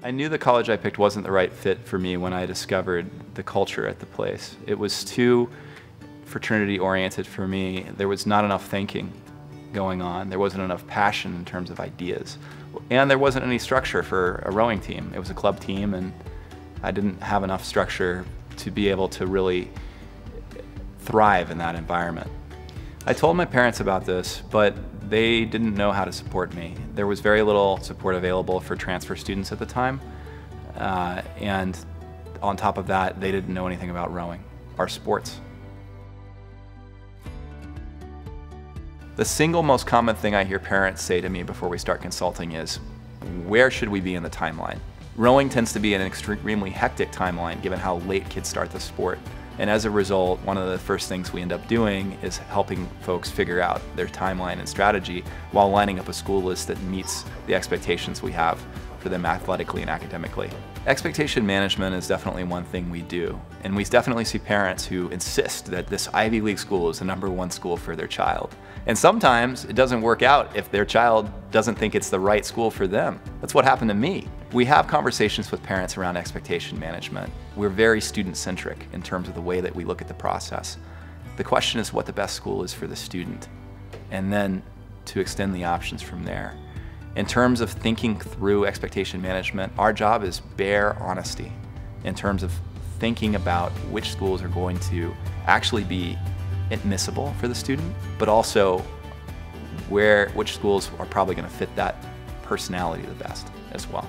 I knew the college I picked wasn't the right fit for me when I discovered the culture at the place. It was too fraternity oriented for me. There was not enough thinking going on. There wasn't enough passion in terms of ideas. And there wasn't any structure for a rowing team. It was a club team, and I didn't have enough structure to be able to really thrive in that environment. I told my parents about this, but they didn't know how to support me. There was very little support available for transfer students at the time, and on top of that, they didn't know anything about rowing, our sports. The single most common thing I hear parents say to me before we start consulting is, where should we be in the timeline? Rowing tends to be an extremely hectic timeline given how late kids start the sport. And as a result, one of the first things we end up doing is helping folks figure out their timeline and strategy while lining up a school list that meets the expectations we have for them athletically and academically. Expectation management is definitely one thing we do, and we definitely see parents who insist that this Ivy League school is the #1 school for their child. And sometimes it doesn't work out if their child doesn't think it's the right school for them. That's what happened to me. We have conversations with parents around expectation management. We're very student-centric in terms of the way that we look at the process. The question is what the best school is for the student, and then to extend the options from there. In terms of thinking through expectation management, our job is bare honesty in terms of thinking about which schools are going to actually be admissible for the student, but also which schools are probably going to fit that personality the best as well.